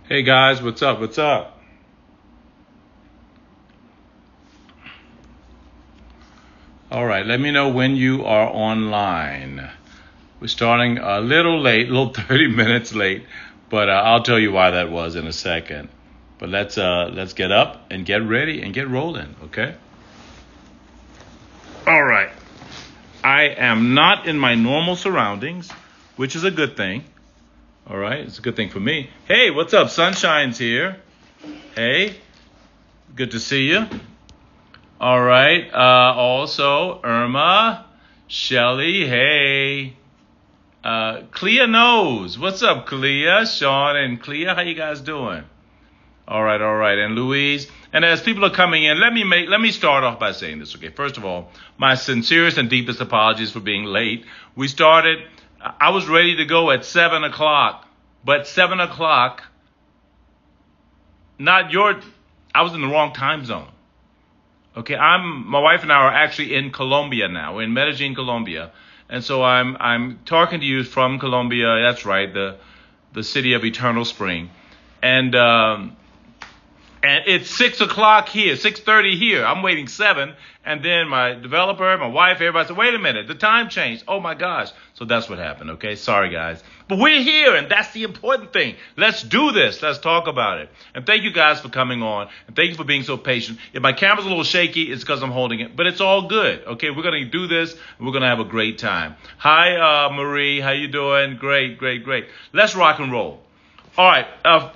Hey guys, what's up? What's up? All right, let me know when you are online. We're starting a little late, a little 30 minutes late, but I'll tell you why that was in a second. But let's get up and get ready and get rolling, okay? All right. I am not in my normal surroundings, which is a good thing. All right, it's a good thing for me. Hey, what's up? Sunshine's here. Hey, good to see you. All right. Also, Irma, Shelly, hey. Clea knows. What's up, Clea? Sean and Clea, how you guys doing? All right. And Louise. And as people are coming in, let me start off by saying this, okay? First of all, my sincerest and deepest apologies for being late. I was ready to go at 7 o'clock, but 7 o'clock, I was in the wrong time zone. Okay, my wife and I are actually in Colombia now. We're in Medellin, Colombia. And so I'm talking to you from Colombia. That's right, the city of eternal spring. And it's 6 o'clock here, 6:30 here. I'm waiting 7. And then my developer, my wife, everybody said, wait a minute, the time changed. Oh, my gosh. So that's what happened, okay? Sorry, guys. But we're here, and that's the important thing. Let's do this. Let's talk about it. And thank you guys for coming on. And thank you for being so patient. If my camera's a little shaky, it's because I'm holding it. But it's all good, okay? We're going to do this, and we're going to have a great time. Hi, Marie. How you doing? Great. Let's rock and roll. All right,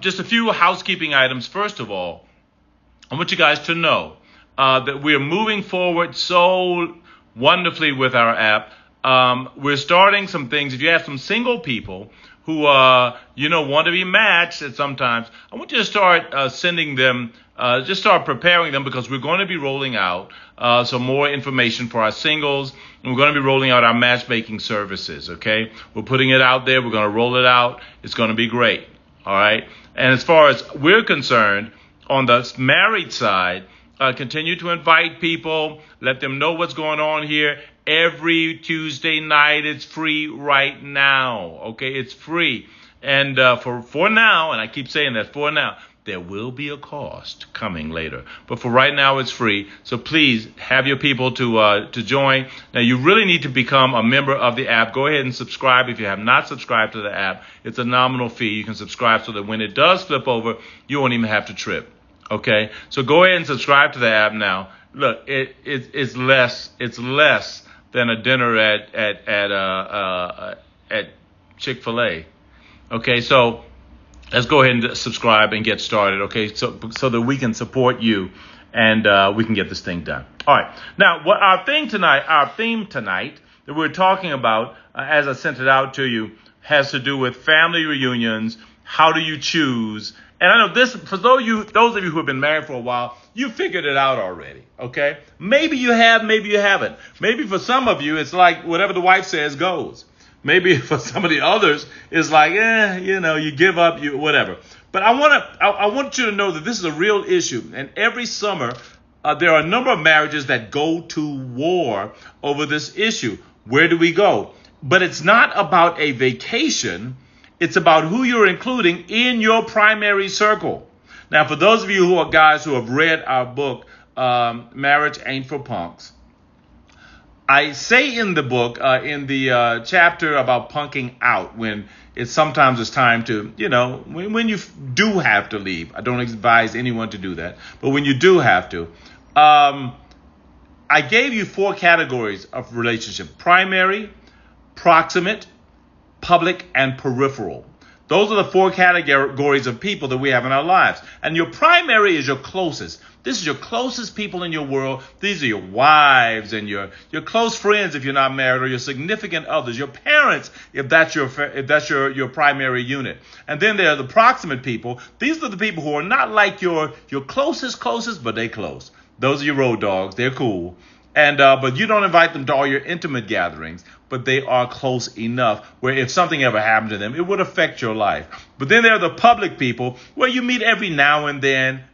just a few housekeeping items. First of all, I want you guys to know that we're moving forward so wonderfully with our app. We're starting some things. If you have some single people who, want to be matched at sometimes, I want you to start sending them, just start preparing them because we're going to be rolling out some more information for our singles. And we're going to be rolling out our matchmaking services, okay? We're putting it out there. We're going to roll it out. It's going to be great. All right. And as far as we're concerned, on the married side, continue to invite people. Let them know what's going on here. Every Tuesday night, it's free right now. Okay, it's free. And for now, and I keep saying that for now, there will be a cost coming later. But for right now, it's free. So please have your people to join. Now, you really need to become a member of the app. Go ahead and subscribe if you have not subscribed to the app. It's a nominal fee. You can subscribe so that when it does flip over, you won't even have to trip. Okay? So go ahead and subscribe to the app now. Look, it's less than a dinner at Chick-fil-A. Okay? So let's go ahead and subscribe and get started, okay, so that we can support you and we can get this thing done. All right. Now, what our theme tonight that we're talking about, as I sent it out to you, has to do with family reunions. How do you choose? And I know this, for those of you who have been married for a while, you figured it out already, okay? Maybe you have, maybe you haven't. Maybe for some of you, it's like whatever the wife says goes. Maybe for some of the others, it's like, you give up, whatever. But I want you to know that this is a real issue. And every summer, there are a number of marriages that go to war over this issue. Where do we go? But it's not about a vacation. It's about who you're including in your primary circle. Now, for those of you who are guys who have read our book, Marriage Ain't for Punks, I say in the book, in the chapter about punking out, when sometimes it's time to, when you do have to leave. I don't advise anyone to do that. But when you do have to, I gave you 4 categories of relationship: primary, proximate, public, and peripheral. Those are the 4 categories of people that we have in our lives. And your primary is your closest. This is your closest people in your world. These are your wives and your close friends if you're not married, or your significant others, your parents if that's your primary unit. And then there are the proximate people. These are the people who are not like your closest, but they close. Those are your road dogs. They're cool. And but you don't invite them to all your intimate gatherings, but they are close enough where if something ever happened to them, it would affect your life. But then there are the public people where you meet every now and then.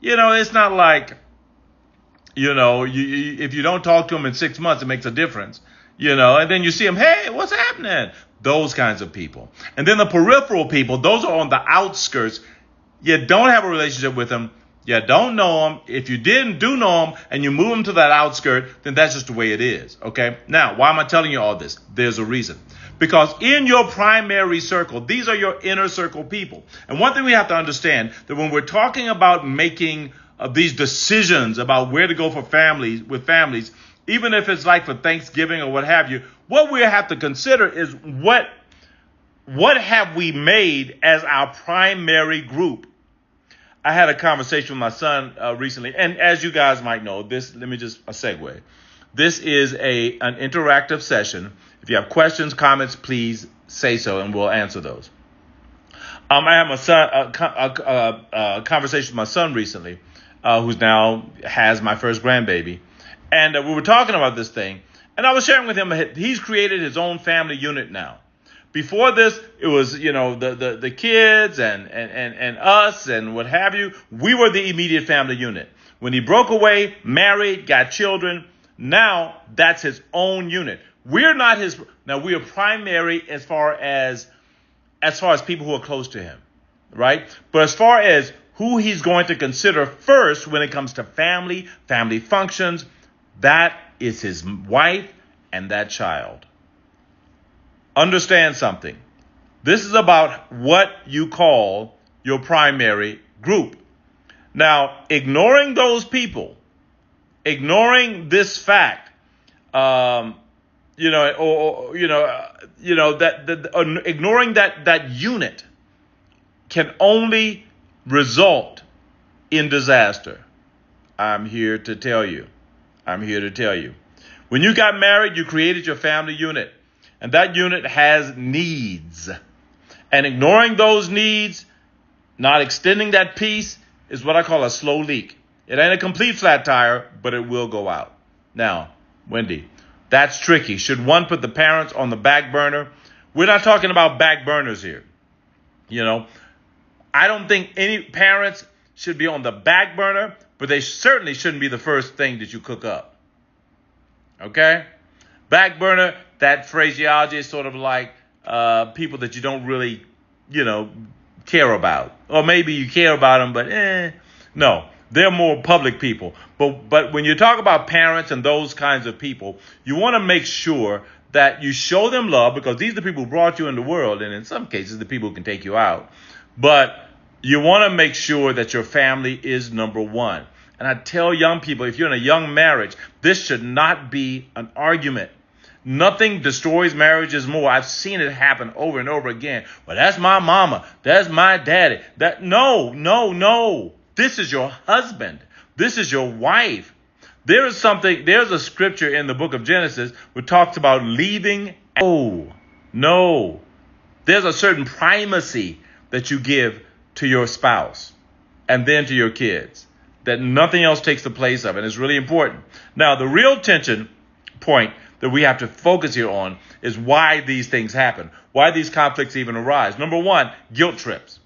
It's not like, if you don't talk to them in 6 months, it makes a difference. And then you see them, hey, what's happening? Those kinds of people. And then the peripheral people, those are on the outskirts. you don't have a relationship with them, you don't know them. If you do know them and you move them to that outskirt, then that's just the way it is. Okay. Now, why am I telling you all this? There's a reason. Because in your primary circle, these are your inner circle people. And one thing we have to understand, that when we're talking about making these decisions about where to go for families, even if it's like for Thanksgiving or what have you, what we have to consider is what have we made as our primary group. I had a conversation with my son recently, and as you guys might know, let me just a segue. This is an interactive session. If you have questions, comments, please say so, and we'll answer those. I had a conversation with my son recently, who's now has my first grandbaby, and we were talking about this thing, and I was sharing with him he's created his own family unit now. Before this, it was, the kids and us and what have you. We were the immediate family unit. When he broke away, married, got children, now that's his own unit. We're not his. Now we are primary as far as people who are close to him, right? But as far as who he's going to consider first when it comes to family functions, that is his wife and that child. Understand something. This is about what you call your primary group. Now, ignoring those people, ignoring this fact, ignoring that unit can only result in disaster. I'm here to tell you. When you got married, you created your family unit. And that unit has needs. And ignoring those needs, not extending that piece, is what I call a slow leak. It ain't a complete flat tire, but it will go out. Now, Wendy, that's tricky. Should one put the parents on the back burner? We're not talking about back burners here. I don't think any parents should be on the back burner, but they certainly shouldn't be the first thing that you cook up. Okay? Back burner, that phraseology is sort of like people that you don't really, care about. Or maybe you care about them, but no. They're more public people. But when you talk about parents and those kinds of people, you want to make sure that you show them love, because these are the people who brought you in the world, and in some cases, the people who can take you out. But you want to make sure that your family is number one. And I tell young people, if you're in a young marriage, this should not be an argument. Nothing destroys marriages more. I've seen it happen over and over again. Well, that's my mama. That's my daddy. No. This is your husband. This is your wife. There's a scripture in the book of Genesis which talks about leaving. No. There's a certain primacy that you give to your spouse and then to your kids that nothing else takes the place of. And it's really important. Now, the real tension point that we have to focus here on is why these things happen, why these conflicts even arise. Number one, guilt trips.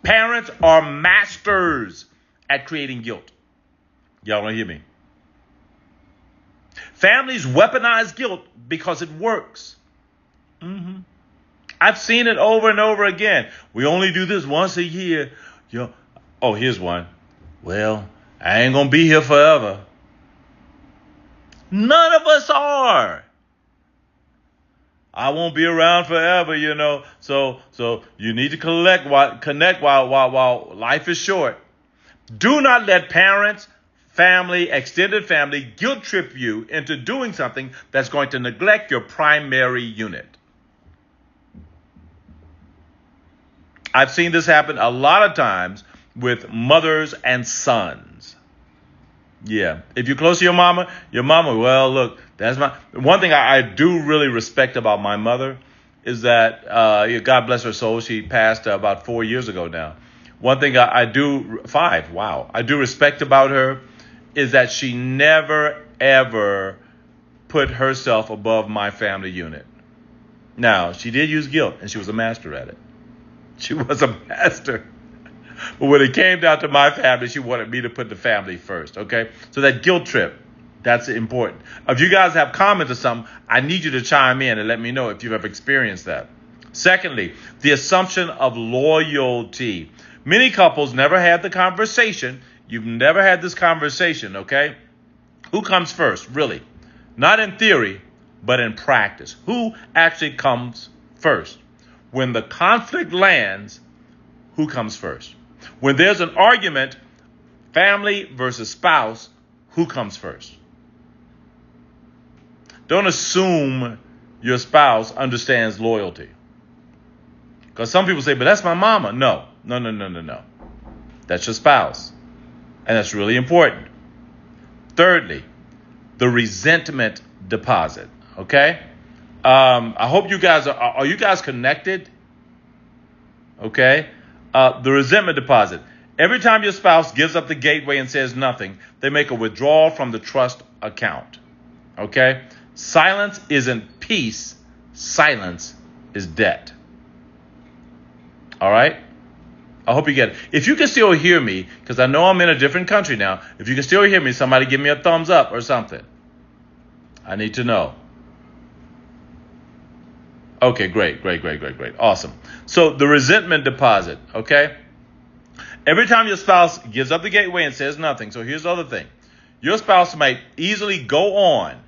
Parents are masters at creating guilt. Y'all don't hear me. Families weaponize guilt because it works. I've seen it over and over again. We only do this once a year. Here's one. Well, I ain't going to be here forever. None of us are. I won't be around forever, So you need to connect while life is short. Do not let parents, family, extended family guilt trip you into doing something that's going to neglect your primary unit. I've seen this happen a lot of times with mothers and sons. Yeah. If you're close to your mama, well, look, that's one thing I do really respect about my mother is that, God bless her soul, she passed about 4 years ago now. One thing I do respect about her is that she never, ever put herself above my family unit. Now, she did use guilt, and she was a master at it. She was a master. But when it came down to my family, she wanted me to put the family first, okay? So that guilt trip, that's important. If you guys have comments or something, I need you to chime in and let me know if you've ever experienced that. Secondly, the assumption of loyalty. Many couples never had the conversation. You've never had this conversation, okay? Who comes first, really? Not in theory, but in practice. Who actually comes first? When the conflict lands, who comes first? When there's an argument, family versus spouse, who comes first? Don't assume your spouse understands loyalty. Because some people say, but that's my mama. No. That's your spouse. And that's really important. Thirdly, the resentment deposit. Okay? I hope you guys are you guys connected? Okay? The resentment deposit. Every time your spouse gives up the gateway and says nothing, they make a withdrawal from the trust account. Okay? Silence isn't peace. Silence is debt. All right? I hope you get it. If you can still hear me, because I know I'm in a different country now, if you can still hear me, somebody give me a thumbs up or something. I need to know. Okay, great. Awesome. So the resentment deposit, okay? Every time your spouse gives up the gateway and says nothing, so here's the other thing. Your spouse might easily go on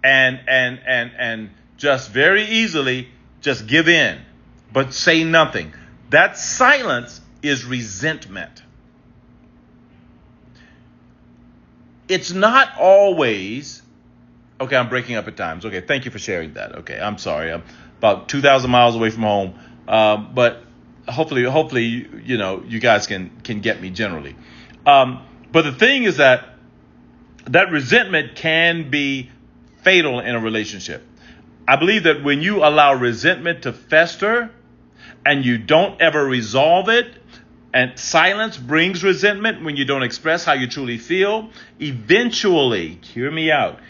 and just very easily just give in, but say nothing. That silence is resentment. It's not always, okay, I'm breaking up at times. Okay, thank you for sharing that. Okay, I'm sorry. I'm about 2,000 miles away from home. But hopefully, you guys can get me generally. But the thing is that resentment can be fatal in a relationship. I believe that when you allow resentment to fester and you don't ever resolve it, and silence brings resentment when you don't express how you truly feel, eventually, hear me out,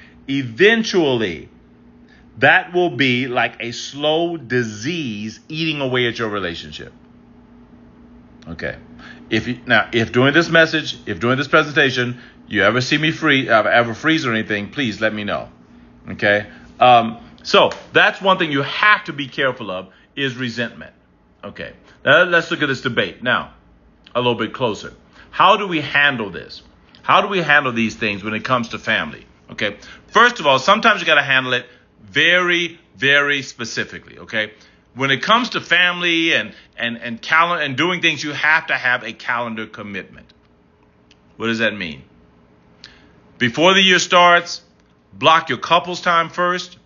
that will be like a slow disease eating away at your relationship. Okay. If during this message, if during this presentation, you ever see me ever freeze or anything, please let me know. Okay. So that's one thing you have to be careful of is resentment. Okay. Now let's look at this debate now a little bit closer. How do we handle this? How do we handle these things when it comes to family? Okay. First of all, sometimes you got to handle it very, very specifically. Okay. When it comes to family and calendar and doing things, you have to have a calendar commitment. What does that mean? Before the year starts, block your couples time first,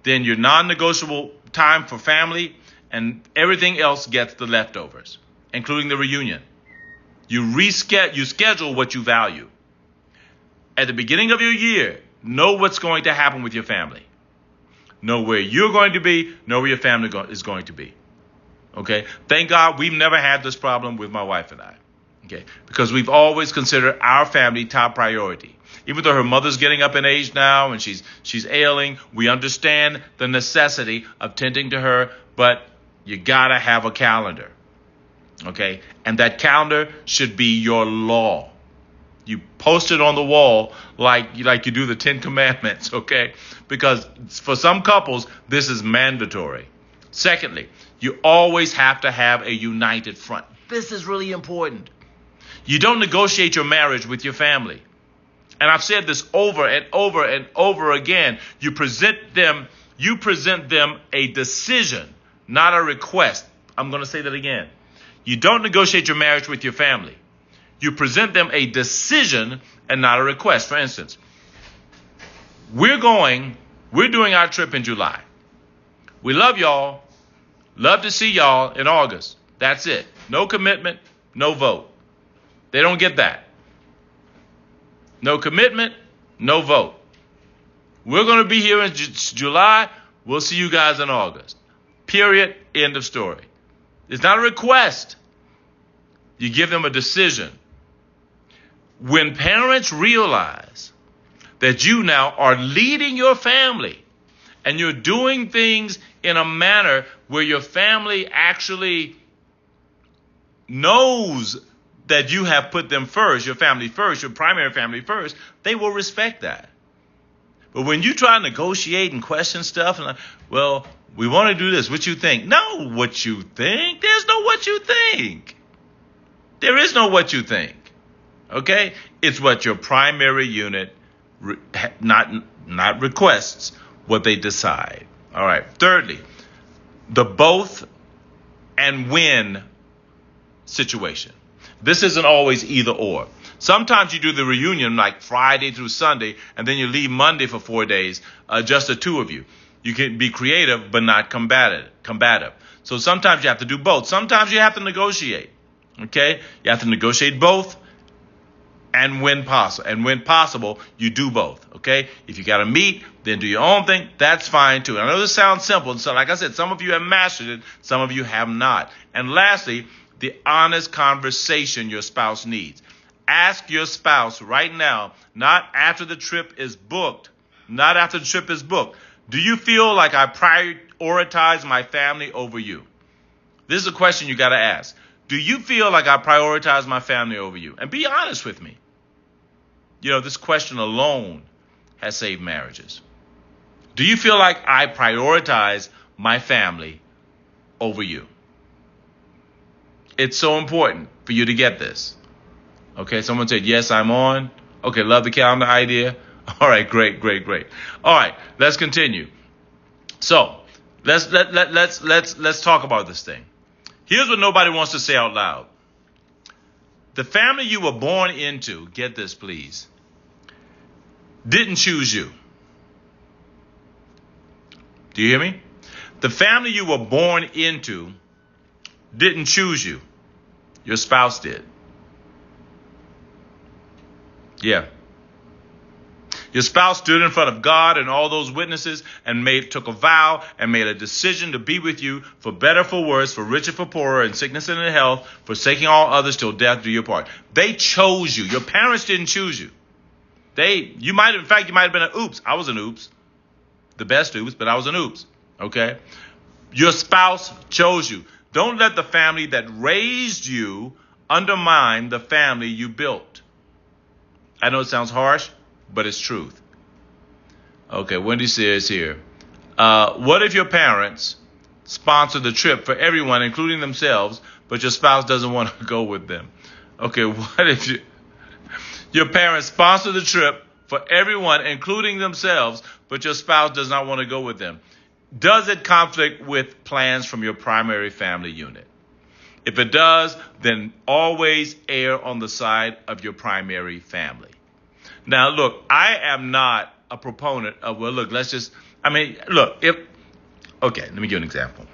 then your non-negotiable time for family, and everything else gets the leftovers, including the reunion. You schedule what you value. At the beginning of your year, know what's going to happen with your family. Know where you're going to be, know where your family is going to be. Okay? Thank God we've never had this problem with my wife and I. Okay? Because we've always considered our family top priority. Even though her mother's getting up in age now and she's ailing, we understand the necessity of tending to her, but you gotta have a calendar. Okay? And that calendar should be your law. You post it on the wall like you do the 10 Commandments, okay? Because for some couples, this is mandatory. Secondly, you always have to have a united front. This is really important. You don't negotiate your marriage with your family. And I've said this over and over and over again. You present them a decision, not a request. I'm going to say that again. You don't negotiate your marriage with your family. You present them a decision and not a request. For instance, we're doing our trip in July. We love y'all. Love to see y'all in August. That's it. No commitment, no vote. They don't get that. No commitment, no vote. We're going to be here in July. We'll see you guys in August. Period. End of story. It's not a request. You give them a decision. When parents realize that you now are leading your family and you're doing things in a manner where your family actually knows that you have put them first, your family first, your primary family first, they will respect that. But when you try to negotiate and question stuff, and well, we want to do this, what you think? No, what you think? There's no what you think. There is no what you think. Okay? It's what your primary unit not requests, what they decide. All right. Thirdly, the both and when situation. This isn't always either or. Sometimes you do the reunion like Friday through Sunday, and then you leave Monday for 4 days, just the two of you. You can be creative, but not combative. So sometimes you have to do both. Sometimes you have to negotiate. Okay? You have to negotiate both, and when possible, you do both. Okay? If you got to meet, then do your own thing. That's fine too. I know this sounds simple. So like I said, some of you have mastered it. Some of you have not. And lastly, the honest conversation your spouse needs. Ask your spouse right now, not after the trip is booked. Not after the trip is booked. Do you feel like I prioritize my family over you? This is a question you got to ask. Do you feel like I prioritize my family over you? And be honest with me. You know, this question alone has saved marriages. Do you feel like I prioritize my family over you? It's so important for you to get this. Okay, someone said, yes, I'm on. Okay, love the calendar idea. All right, great. All right, let's continue. So let's talk about this thing. Here's what nobody wants to say out loud. The family you were born into, get this please, didn't choose you. Do you hear me? The family you were born into didn't choose you. Your spouse did. Yeah. Your spouse stood in front of God and all those witnesses and took a vow and made a decision to be with you for better, for worse, for richer, for poorer, in sickness and in health, forsaking all others till death do your part. They chose you. Your parents didn't choose you. You might have been an oops. I was an oops. The best oops, but I was an oops. Okay? Your spouse chose you. Don't let the family that raised you undermine the family you built. I know it sounds harsh, but it's truth. Okay, Wendy says here, what if your parents sponsor the trip for everyone, including themselves, but your spouse doesn't want to go with them? Okay, what if your parents sponsor the trip for everyone, including themselves, but your spouse does not want to go with them? Does it conflict with plans from your primary family unit? If it does, then always err on the side of your primary family. Now, look, I am not a proponent of, well, look, let me give you an example.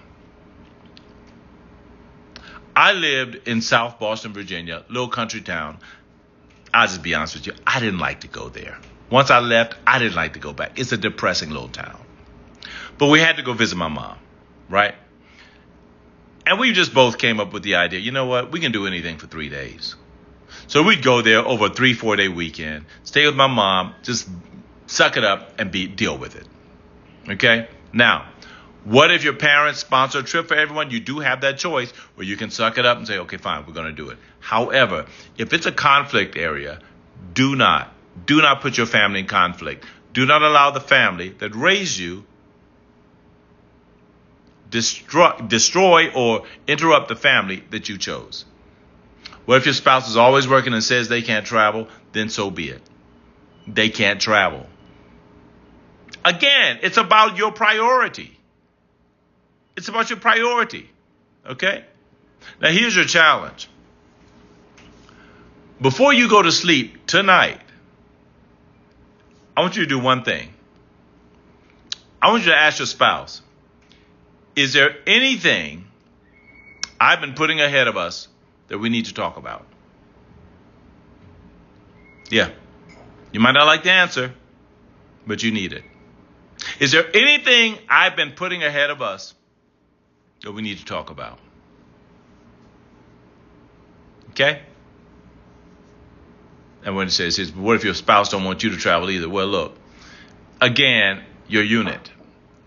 I lived in South Boston, Virginia, little country town. I'll just be honest with you. I didn't like to go there. Once I left, I didn't like to go back. It's a depressing little town. But we had to go visit my mom, right? And we just both came up with the idea, you know what? We can do anything for 3 days. So we'd go there over a 3-4 day weekend, stay with my mom, just suck it up and deal with it. Okay? Now, what if your parents sponsor a trip for everyone? You do have that choice where you can suck it up and say, okay, fine, we're going to do it. However, if it's a conflict area, do not put your family in conflict. Do not allow the family that raised you destroy or interrupt the family that you chose. What if your spouse is always working and says they can't travel? Then so be it. They can't travel. Again, it's about your priority. It's about your priority. Okay? Now here's your challenge. Before you go to sleep tonight, I want you to do one thing. I want you to ask your spouse, is there anything I've been putting ahead of us that we need to talk about? Yeah. You might not like the answer, but you need it. Is there anything I've been putting ahead of us that we need to talk about? Okay? And when it says, what if your spouse don't want you to travel either? Well, look, again, your unit.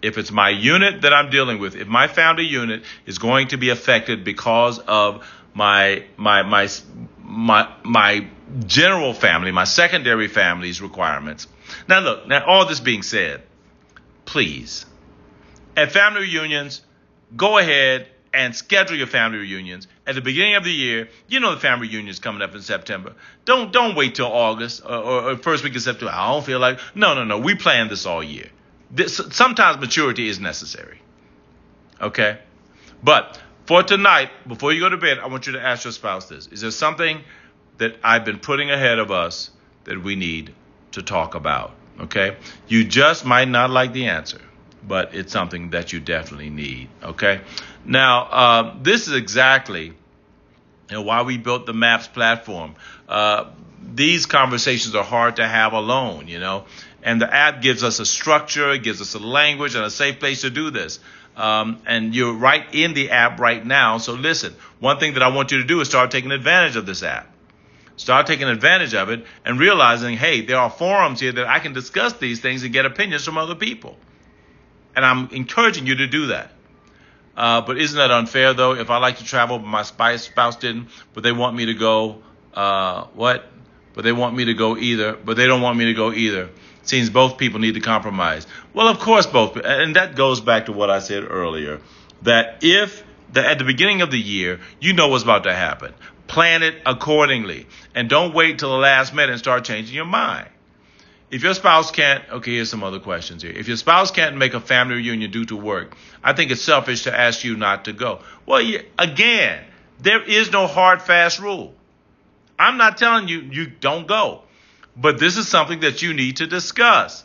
If it's my unit that I'm dealing with, if my family unit is going to be affected because of my general family, my secondary family's requirements. Now all this being said, please, at family reunions, go ahead and schedule your family reunions at the beginning of the year. You know the family reunion is coming up in September. Don't wait till August or first week of September. I don't feel like. No. We planned this all year. Sometimes maturity is necessary. Okay? But for tonight, before you go to bed, I want you to ask your spouse this. Is there something that I've been putting ahead of us that we need to talk about? Okay? You just might not like the answer, but it's something that you definitely need. Okay? Now, this is exactly why we built the MAPS platform. These conversations are hard to have alone, and the app gives us a structure, it gives us a language and a safe place to do this. And you're right in the app right now. So listen, one thing that I want you to do is start taking advantage of this app. Start taking advantage of it and realizing, hey, there are forums here that I can discuss these things and get opinions from other people. And I'm encouraging you to do that. But isn't that unfair, though? If I like to travel, but my spouse didn't, but they want me to go, But they want me to go either, but they don't want me to go either. Seems both people need to compromise. Well, of course, both. And that goes back to what I said earlier, that at the beginning of the year, you know what's about to happen. Plan it accordingly. And don't wait till the last minute and start changing your mind. If your spouse can't, okay, here's some other questions here. If your spouse can't make a family reunion due to work, I think it's selfish to ask you not to go. Well, again, there is no hard, fast rule. I'm not telling you don't go. But this is something that you need to discuss.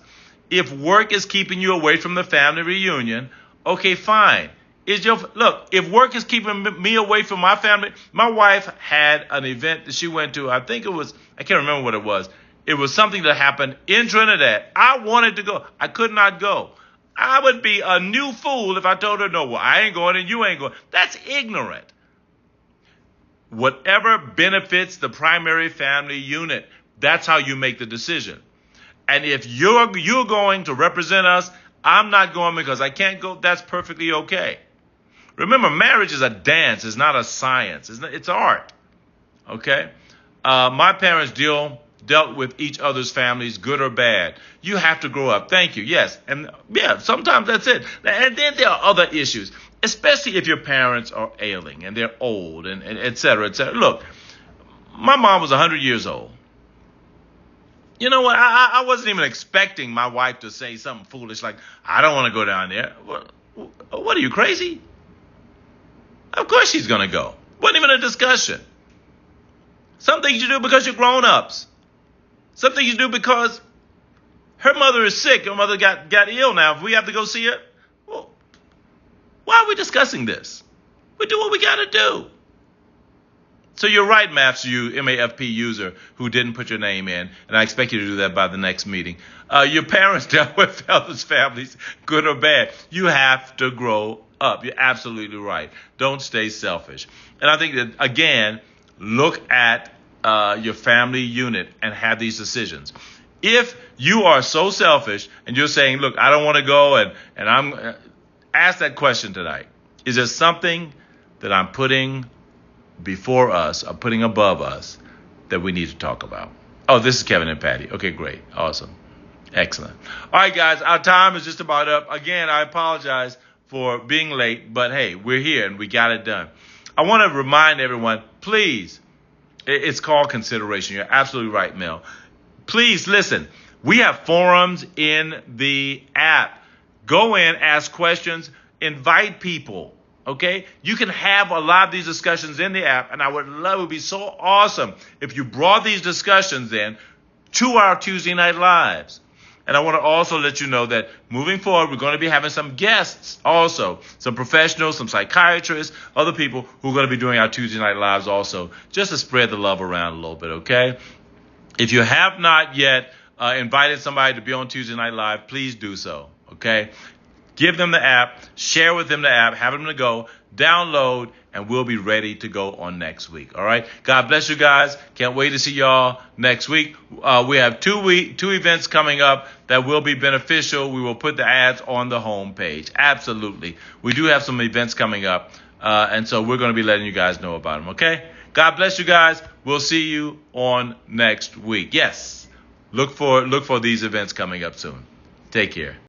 If work is keeping you away from the family reunion, okay, fine. If work is keeping me away from my family, my wife had an event that she went to. I can't remember what it was. It was something that happened in Trinidad. I wanted to go. I could not go. I would be a new fool if I told her, no, well, I ain't going and you ain't going. That's ignorant. Whatever benefits the primary family unit, that's how you make the decision. And if you're going to represent us, I'm not going because I can't go. That's perfectly okay. Remember, marriage is a dance. It's not a science. It's art. Okay? My parents dealt with each other's families, good or bad. You have to grow up. Thank you. Yes. And yeah, sometimes that's it. And then there are other issues, especially if your parents are ailing and they're old and et cetera, et cetera. Look, my mom was 100 years old. You know what? I wasn't even expecting my wife to say something foolish like, I don't want to go down there. What are you, crazy? Of course she's going to go. Wasn't even a discussion. Some things you do because you're grown-ups. Some things you do because her mother is sick. Her mother got ill now. If we have to go see her, well, why are we discussing this? We do what we got to do. So you're right, MAFP user who didn't put your name in, and I expect you to do that by the next meeting. Your parents dealt with others' families, good or bad. You have to grow up. You're absolutely right. Don't stay selfish. And I think that, again, look at your family unit and have these decisions. If you are so selfish and you're saying, look, I don't want to go, and I'm ask that question tonight. Is there something that I'm putting before us or putting above us that we need to talk about? Oh, this is Kevin and Patty. Okay, great. Awesome. Excellent. All right, guys, our time is just about up. Again, I apologize for being late, but hey, we're here and we got it done. I want to remind everyone, please, it's called consideration. You're absolutely right, Mel. Please listen. We have forums in the app. Go in, ask questions, invite people. Okay, you can have a lot of these discussions in the app, and it would be so awesome if you brought these discussions in to our Tuesday Night Lives. And I want to also let you know that moving forward, we're going to be having some guests also, some professionals, some psychiatrists, other people who are going to be doing our Tuesday Night Lives also, just to spread the love around a little bit, okay? If you have not yet invited somebody to be on Tuesday Night Live, please do so, okay? Give them the app, share with them the app, have them to go, download, and we'll be ready to go on next week. All right. God bless you guys. Can't wait to see y'all next week. We have two events coming up that will be beneficial. We will put the ads on the home page. Absolutely. We do have some events coming up. And so we're going to be letting you guys know about them. Okay. God bless you guys. We'll see you on next week. Yes. Look for these events coming up soon. Take care.